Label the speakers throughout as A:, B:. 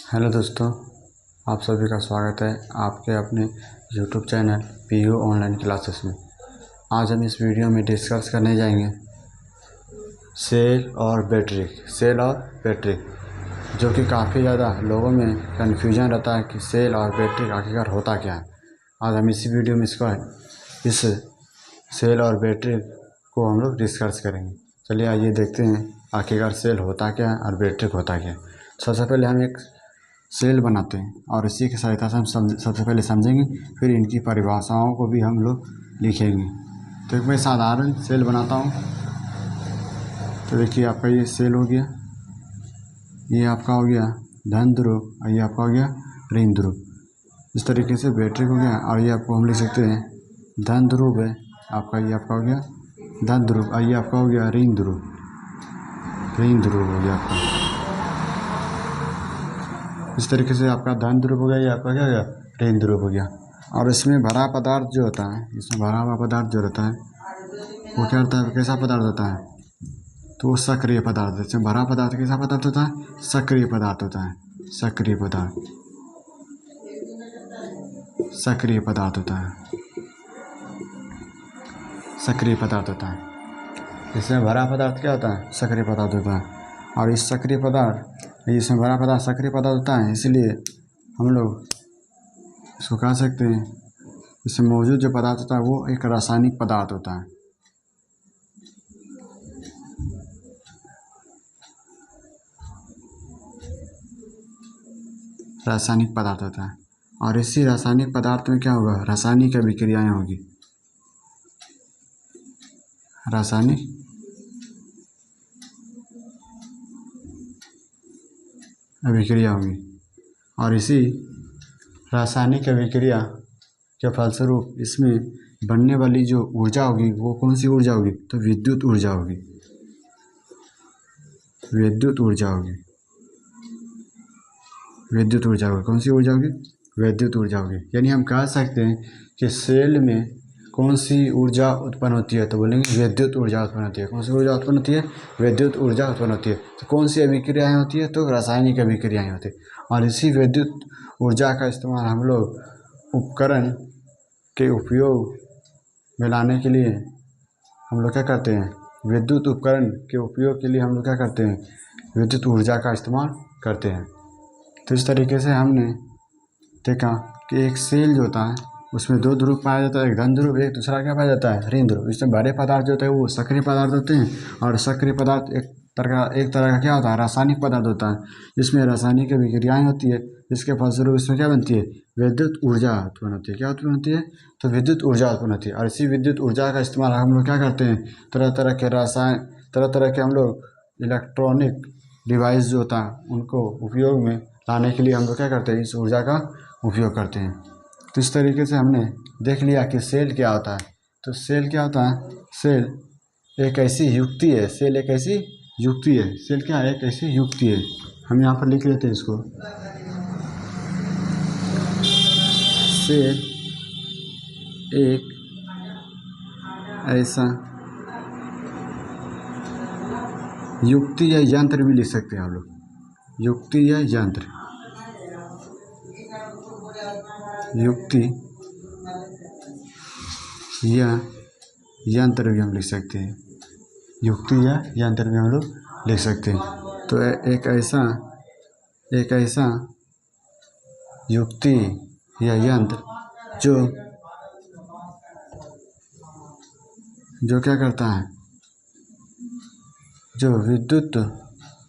A: Hello दोस्तों, आप सभी का स्वागत है आपके अपने YouTube channel PU online classes में। आज हम इस वीडियो में डिस्कस करने जाएंगे सेल और बैटरी, जो कि काफ़ी ज़्यादा लोगों में कन्फ्यूजन रहता है कि सेल और बैटरी आखिरकार होता क्या है। आज हम इसी वीडियो में इस सेल और बैटरी को हम लोग डिस्कस करेंगे। चलिए आइए देखते हैं आखिरकार सेल होता क्या है और बैटरी होता क्या है। सबसे पहले हम एक सेल बनाते हैं और इसी की सहायता से हम सबसे पहले समझेंगे, फिर इनकी परिभाषाओं को भी हम लोग लिखेंगे। तो एक मैं साधारण सेल बनाता हूँ। तो देखिए आपका ये सेल हो गया, ये आपका हो गया धन ध्रुव और ये आपका हो गया ऋण ध्रुव। इस तरीके से बैटरी हो गया और ये आपको हम लिख सकते हैं धन ध्रुव है आपका, ये आपका हो गया धन ध्रुव और ये आपका हो गया ऋण ध्रुव हो गया आपका। इस तरीके से आपका धन ध्रुव हो गया, ये आपका क्या हो गया ऋण ध्रुव हो गया। और इसमें भरा पदार्थ जो होता है, इसमें भरा हुआ पदार्थ जो रहता है वो क्या होता है, कैसा पदार्थ होता है, तो वो सक्रिय पदार्थ। इसमें भरा पदार्थ कैसा पदार्थ होता है, सक्रिय पदार्थ होता है। सक्रिय पदार्थ होता है। इसमें भरा पदार्थ क्या होता है, सक्रिय पदार्थ होता है। और इस सक्रिय पदार्थ, इसमें भरा पदार्थ सक्रिय पदार्थ होता है, इसलिए हम लोग इसको कह सकते हैं इसमें मौजूद जो पदार्थ होता है वो एक रासायनिक पदार्थ होता है। रासायनिक पदार्थ होता है। और इसी रासायनिक पदार्थ में क्या होगा, रासायनिक अभिक्रियाएं होगी, रासायनिक अभिक्रिया होगी। और इसी रासायनिक अभिक्रिया के फलस्वरूप इसमें बनने वाली जो ऊर्जा होगी वो कौन सी ऊर्जा होगी, तो विद्युत ऊर्जा होगी। कौन सी ऊर्जा होगी, विद्युत ऊर्जा होगी। यानी हम कह सकते हैं कि सेल में कौन सी ऊर्जा उत्पन्न होती है, तो बोलेंगे विद्युत ऊर्जा उत्पन्न होती है। कौन सी ऊर्जा उत्पन्न होती है, विद्युत ऊर्जा उत्पन्न होती है। तो कौन सी अभिक्रियाएं होती है, तो रासायनिक अभिक्रियाएं होती है। और इसी विद्युत ऊर्जा का इस्तेमाल हम लोग उपकरण के उपयोग में लाने के लिए हम लोग क्या करते हैं, विद्युत उपकरण के उपयोग के लिए हम लोग क्या करते हैं, विद्युत ऊर्जा का इस्तेमाल करते हैं। तो इस तरीके से हमने देखा कि एक सेल जो होता है उसमें दो ध्रुव पाया जाता है, एक धन ध्रुव, एक दूसरा क्या पाया जाता है, ऋण ध्रुव। इसमें बड़े पदार्थ जो होते हैं वो सक्रिय पदार्थ होते हैं और सक्रिय पदार्थ एक तरह का क्या होता है, रासायनिक पदार्थ होता है, जिसमें रासायनिक अभिक्रियाएं होती है, जिसके फलस्वरूप इसमें क्या बनती है, विद्युत ऊर्जा उत्पन्न होती है। क्या उत्पन्न होती है, तो विद्युत ऊर्जा उत्पन्न होती है। और इसी विद्युत ऊर्जा का इस्तेमाल हम लोग क्या करते हैं, तरह तरह के हम लोग इलेक्ट्रॉनिक डिवाइस जो होता है उनको उपयोग में लाने के लिए हम लोग क्या करते हैं, इस ऊर्जा का उपयोग करते हैं। तो इस तरीके से हमने देख लिया कि सेल क्या होता है। तो सेल क्या होता है, सेल एक ऐसी युक्ति है, सेल क्या है, एक ऐसी युक्ति है। हम यहाँ पर लिख लेते हैं इसको, सेल एक ऐसा युक्ति या यंत्र भी लिख सकते हैं आप लोग, युक्ति या यंत्र भी हम लिख सकते हैं, युक्ति या यंत्र भी हम लोग लिख सकते हैं। तो एक ऐसा युक्ति या यंत्र जो क्या करता है, जो विद्युत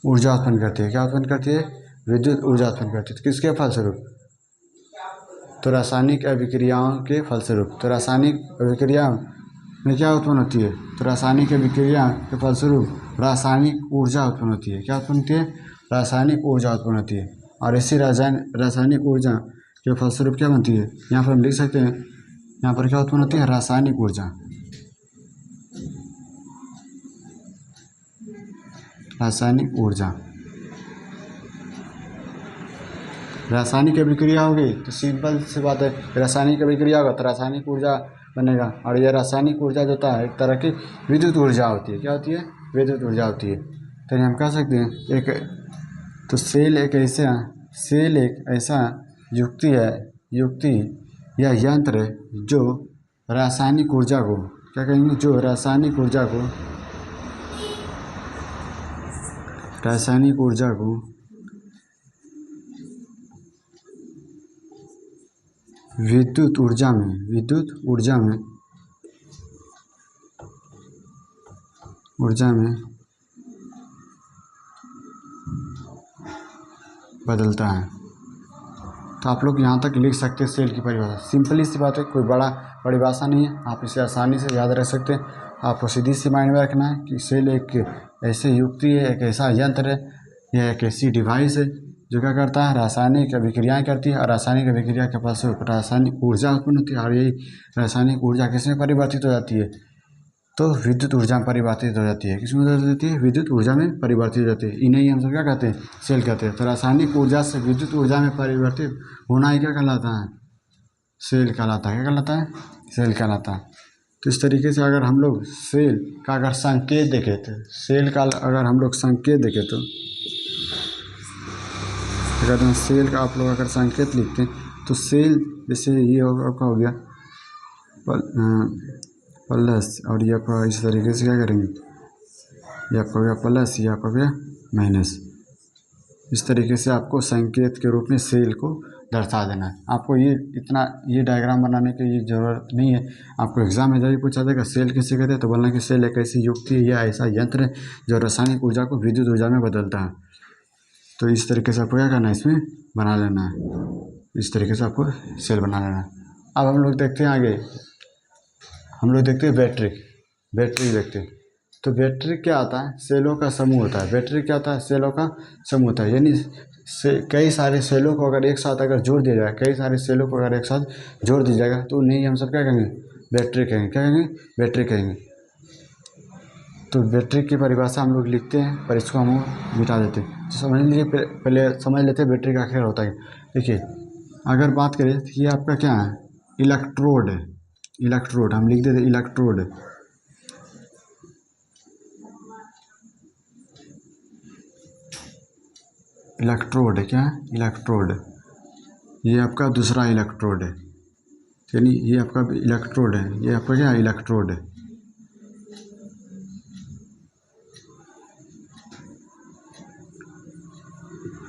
A: ऊर्जा उत्पन्न करती है। क्या उत्पन्न करती है, विद्युत ऊर्जा उत्पन्न करती है। तो किसके फलस्वरूप, तो रासायनिक अभिक्रियाओं के फलस्वरूप। तो रासायनिक अभिक्रिया में क्या उत्पन्न होती है, तो रासायनिक अभिक्रिया के फलस्वरूप रासायनिक ऊर्जा उत्पन्न होती है। क्या उत्पन्न होती है, रासायनिक ऊर्जा उत्पन्न होती है। और इसी रासायनिक ऊर्जा के फलस्वरूप क्या बनती है, यहाँ पर हम लिख सकते हैं, यहाँ पर क्या उत्पन्न होती है, रासायनिक ऊर्जा। रासायनिक अभिक्रिया होगी तो सिंपल सी बात है, रासायनिक अभिक्रिया होगा तो रासायनिक ऊर्जा बनेगा। और यह रासायनिक ऊर्जा जो होता है एक तरह की विद्युत ऊर्जा होती है। क्या होती है, विद्युत ऊर्जा होती है। तो हम कह सकते हैं तो सेल एक ऐसा सेल एक ऐसा युक्ति या यंत्र है जो रासायनिक ऊर्जा को क्या कहेंगे, जो रासायनिक ऊर्जा को विद्युत ऊर्जा में बदलता है। तो आप लोग यहाँ तक लिख सकते हैं सेल की परिभाषा। सिंपली सी बात है, कोई बड़ी भाषा नहीं है, आप इसे आसानी से याद रख सकते हैं। आपको सीधी सी माइंड में रखना है कि सेल एक ऐसी युक्ति है, एक ऐसा यंत्र है, यह एक ऐसी डिवाइस है जो क्या करता है, रासायनिक अभिक्रियाएँ करती है और रासायनिक अभिक्रिया के पास रासायनिक ऊर्जा उत्पन्न होती है और यही रासायनिक ऊर्जा किसमें परिवर्तित हो जाती है, तो विद्युत ऊर्जा में परिवर्तित हो जाती है। किसमें बदल जाती है, विद्युत ऊर्जा में परिवर्तित हो जाती है। इन्हें हम सब क्या कहते हैं, सेल कहते हैं। तो रासायनिक ऊर्जा से विद्युत ऊर्जा में परिवर्तित होना ही क्या कहलाता है, सेल कहलाता है। क्या कहलाता है, सेल कहलाता है। तो इस तरीके से अगर हम लोग सेल का अगर संकेत देखें तो सेल का अगर हम लोग संकेत देखें तो कहते हैं सेल का आप लोग अगर संकेत लिखते हैं तो सेल जैसे ये आपका हो गया प्लस और ये आपका इस तरीके से क्या करेंगे, ये आपका हो गया प्लस, ये आपका हो गया माइनस। इस तरीके से आपको संकेत के रूप में सेल को दर्शा देना है। आपको ये डायग्राम बनाने की ये ज़रूरत नहीं है। आपको एग्जाम में जब पूछा जाएगा सेल किसे कहते हैं तो बोलना कि सेल एक ऐसी युक्ति या ऐसा यंत्र है जो रासायनिक ऊर्जा को विद्युत ऊर्जा में बदलता है। तो इस तरीके से आपको क्या करना है, इसमें बना लेना है। इस तरीके से आपको सेल बना लेना है। अब हम लोग देखते हैं आगे, हम लोग देखते हैं बैटरी देखते हैं। तो बैटरी क्या आता है, सेलों का समूह होता है। बैटरी क्या होता है, सेलों का समूह होता है। यानी कई सारे सेलों को अगर एक साथ अगर जोड़ दिया जाए, कई सारे सेलों को अगर एक साथ जोड़ दिया जाएगा तो उन्हें हम सब क्या कहेंगे, बैटरी कहेंगे। क्या कहेंगे, बैटरी कहेंगे। तो बैटरी की परिभाषा हम लोग लिखते हैं पर इसको हम मिटा देते हैं। तो समझ लीजिए, पहले समझ लेते हैं बैटरी का आखिर होता है। देखिए अगर बात करें तो ये आपका क्या है, इलेक्ट्रोड है। इलेक्ट्रोड हम लिख देते इलेक्ट्रोड। इलेक्ट्रोड है, क्या है, इलेक्ट्रोड। ये आपका दूसरा इलेक्ट्रोड है, यानी ये आपका इलेक्ट्रोड है। ये आपका क्या है, इलेक्ट्रोड है।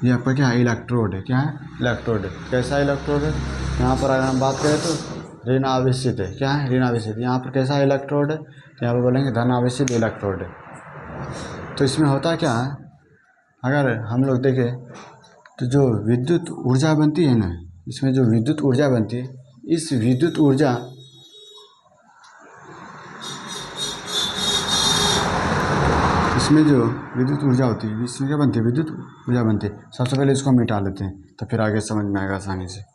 A: ये आपका क्या है, इलेक्ट्रोड है। क्या है, इलेक्ट्रोड है। कैसा इलेक्ट्रोड है, यहाँ पर अगर हम बात करें तो ऋण आवेशित है। क्या है, ऋण आवेशित। यहाँ पर कैसा इलेक्ट्रोड है, यहाँ पर बोलेंगे धन आवेशित इलेक्ट्रोड है। तो इसमें होता क्या है, अगर हम लोग देखें तो जो विद्युत ऊर्जा बनती है ना, इसमें जो विद्युत ऊर्जा बनती है, इस विद्युत ऊर्जा इसमें जो विद्युत ऊर्जा होती है, इसमें क्या बनती है, विद्युत ऊर्जा बनती है। सबसे पहले इसको मिटा लेते हैं तो फिर आगे समझ में आएगा आसानी से।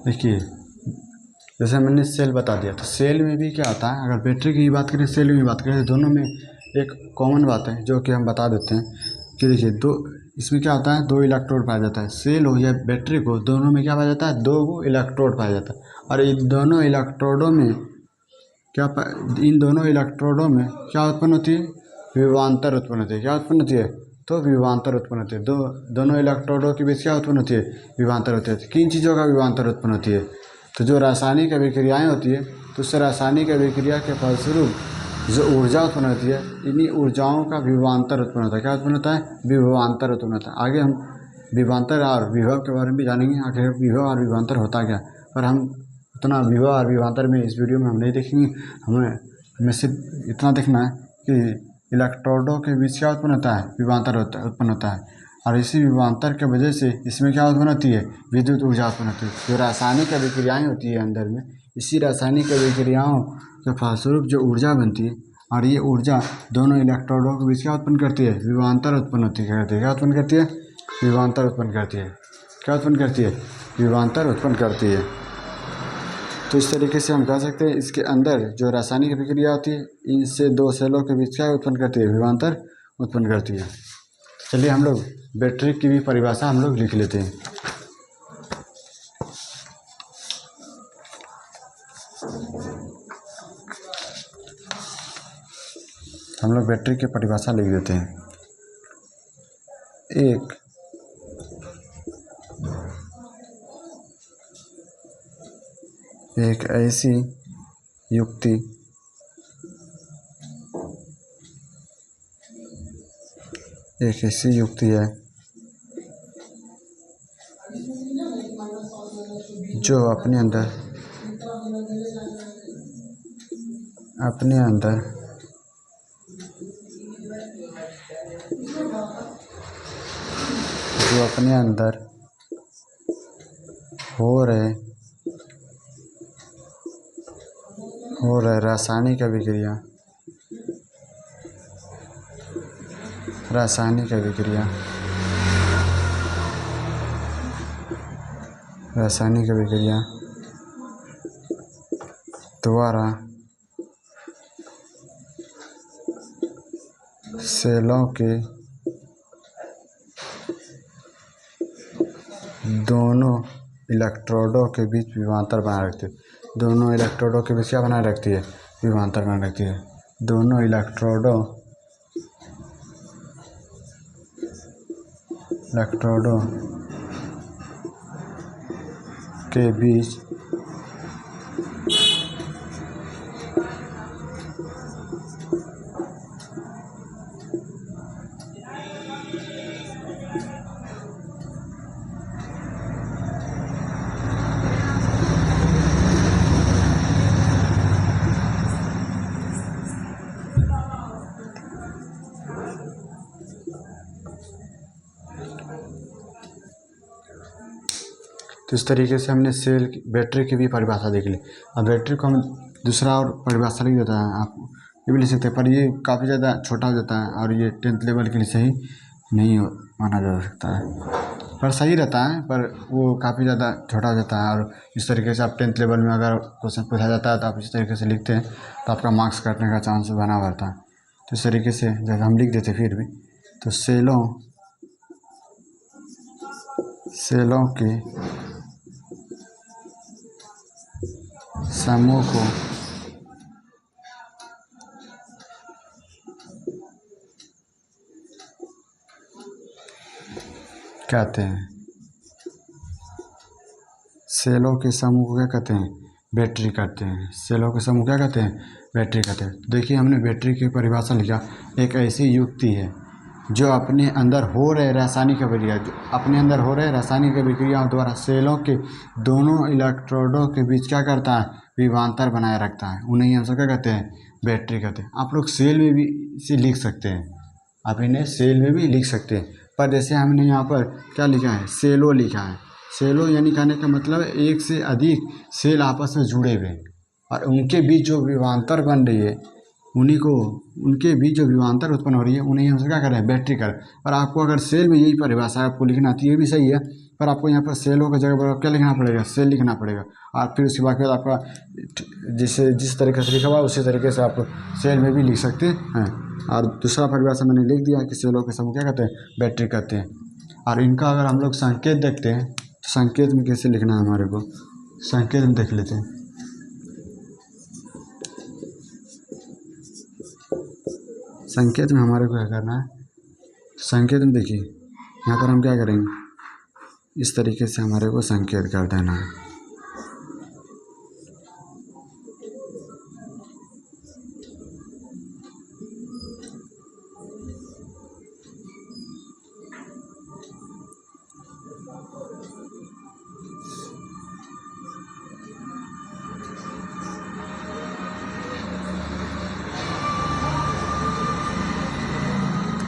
A: देखिए जैसे मैंने सेल बता दिया, तो सेल में भी क्या आता है, अगर बैटरी की बात करें, सेल में बात करें, तो दोनों में एक कॉमन बात है जो कि हम बता देते हैं कि देखिए इसमें क्या होता है, दो इलेक्ट्रोड पाया जाता है। सेल हो या बैटरी को, दोनों में क्या पाया जाता है, दो इलेक्ट्रोड पाया जाता है। और इन दोनों इलेक्ट्रोडों में क्या उत्पन्न होती है, विभवांतर उत्पन्न होती है। क्या उत्पन्न होती है, तो विभवांतर उत्पन्न होती है। दोनों इलेक्ट्रोडों के बीच क्या उत्पन्न होती है, विभवांतर होती है। किन चीज़ों का विभवांतर उत्पन्न होती है, तो जो रासायनिक अभिक्रियाएँ होती है, तो उससे रासायनिक अभिक्रिया के फलस्वरूप जो ऊर्जा उत्पन्न होती है, इन्हीं ऊर्जाओं का विभवांतर उत्पन्न होता है। क्या उत्पन्न होता है, विभवांतर उत्पन्न होता है। आगे हम विभवांतर और विभव के बारे में भी जानेंगे, आखिर विभव और विभवांतर होता क्या। पर हम उतना विभव और विभवांतर में इस वीडियो में हम नहीं देखेंगे। हमें सिर्फ इतना देखना है कि इलेक्ट्रोडों के बीच क्या उत्पन्न होता है, विभवांतर उत्पन्न होता है। और इसी विभवांतर के वजह से इसमें क्या उत्पन्न होती है, विद्युत ऊर्जा उत्पन्न होती है। जो रासायनिक अभिक्रियाएँ होती है अंदर में, इसी रासायनिक अभिक्रियाओं के फलस्वरूप जो ऊर्जा बनती है, और ये ऊर्जा दोनों इलेक्ट्रोडों के बीच क्या उत्पन्न करती है? विभवांतर उत्पन्न होती है। क्या उत्पन्न करती है? विभवांतर उत्पन्न करती है। क्या उत्पन्न करती है? विभवांतर उत्पन्न करती है। तो इस तरीके से हम कह सकते हैं इसके अंदर जो रासायनिक अभिक्रिया होती है इनसे दो सेलों के बीच क्या उत्पन्न करती है? विभवांतर उत्पन्न करती है। चलिए हम लोग बैटरी की भी परिभाषा हम लोग लिख लेते हैं। हम लोग बैटरी की परिभाषा लिख देते हैं। एक ऐसी युक्ति है जो अपने अंदर हो रहे रासायनिक अभिक्रिया द्वारा सेलों के दोनों इलेक्ट्रोडों के बीच विभवांतर बनाए रखती है। दोनों इलेक्ट्रोडों के बीच क्या बनाए रखती है? विभवांतर बनाए रखती है। दोनों इलेक्ट्रोडों के बीच तो इस तरीके से हमने बैटरी की भी परिभाषा देख ली। अब बैटरी को हम दूसरा और परिभाषा लिख देता है। आप ये भी लिख सकते हैं, पर ये काफ़ी ज़्यादा छोटा हो जाता है और ये 10th लेवल के लिए सही नहीं माना जा सकता है, पर सही रहता है, पर वो काफ़ी ज़्यादा छोटा हो जाता है। और इस तरीके से आप 10th लेवल में अगर क्वेश्चन पूछा जाता है तो आप इस तरीके से लिखते हैं तो आपका मार्क्स कटने का चांस बना रहता है। तो इस तरीके से जब हम लिख देते फिर भी तो सेलों के समूह को कहते हैं, सेलों के समूह को क्या कहते हैं? बैटरी कहते हैं। सेलों के समूह क्या कहते हैं? बैटरी कहते हैं। देखिए हमने बैटरी की परिभाषा लिखा, एक ऐसी युक्ति है जो अपने अंदर हो रहे रासायनिक अभिक्रियाओं द्वारा सेलों के दोनों इलेक्ट्रोडों के बीच क्या करता है? विभवांतर बनाए रखता है। उन्हें हम सब क्या कहते हैं? बैटरी कहते हैं। आप लोग सेल में भी इसे लिख सकते हैं, आप इन्हें सेल में भी लिख सकते हैं, पर जैसे हमने यहाँ पर क्या लिखा है? सेलो लिखा है। सेलो यानी कहने का मतलब एक से अधिक सेल आपस में जुड़े हुए और उनके बीच जो विभवांतर बन रही है उनके बीच जो विभवांतर उत्पन्न हो रही है उन्हें हम क्या करें? बैटरी करें। और आपको अगर सेल में यही परिभाषा आपको लिखना आती है, ये भी सही है, पर आपको यहाँ पर सेलों की जगह पर क्या लिखना पड़ेगा? सेल लिखना पड़ेगा। और फिर उसके बाद आपका जिस तरीके से लिखा हुआ उसी तरीके से आप सेल में भी लिख सकते हैं। और दूसरा परिभाषा मैंने लिख दिया कि सेलों के समूह क्या कहते हैं? बैटरी कहते हैं। और इनका अगर हम लोग संकेत देखते हैं तो संकेत में कैसे लिखना है हमारे को, संकेत में देख लेते हैं। संकेत में हमारे को क्या करना है? संकेत में देखिए यहाँ पर हम क्या करेंगे, इस तरीके से हमारे को संकेत कर देना है।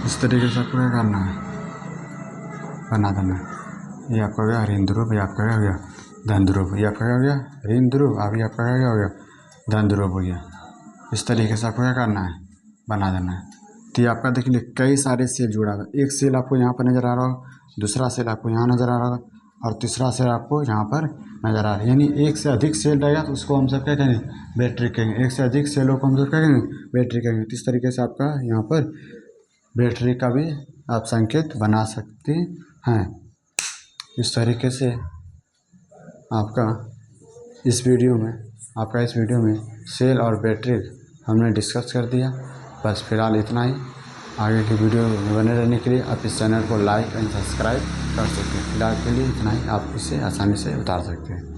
A: इस तरीके से आपको क्या करना है? बना देना है। ये आपका हो गया ऋण ध्रुव, ये आपका क्या हो गया? धन ध्रुव। ये आपका क्या हो गया? ऋण ध्रुव। अभी आपका क्या हो गया? धन ध्रुव हो गया। इस तरीके से आपको क्या करना है? बना देना है। तो ये आपका देख लीजिए कई सारे सेल जुड़ा हुआ है। एक सेल आपको यहाँ पर नज़र आ रहा होगा, दूसरा सेल आपको यहाँ नज़र आ रहा होगा और तीसरा सेल आपको यहाँ पर नज़र आ रहा है। यानी एक से अधिक सेल रहेगा तो उसको हम सब क्या कहेंगे, बैटरी कहेंगे। एक से अधिक सेलों को हम सब क्या कहेंगे, बैटरी कहेंगे। तो इस तरीके से आपका यहाँ पर बैटरी का भी आप संकेत बना सकते हैं। इस तरीके से आपका इस वीडियो में सेल और बैटरी हमने डिस्कस कर दिया। बस फिलहाल इतना ही। आगे की वीडियो में बने रहने के लिए आप इस चैनल को लाइक एंड सब्सक्राइब कर सकते हैं। फिलहाल के लिए इतना ही, आप इसे आसानी से उतार सकते हैं।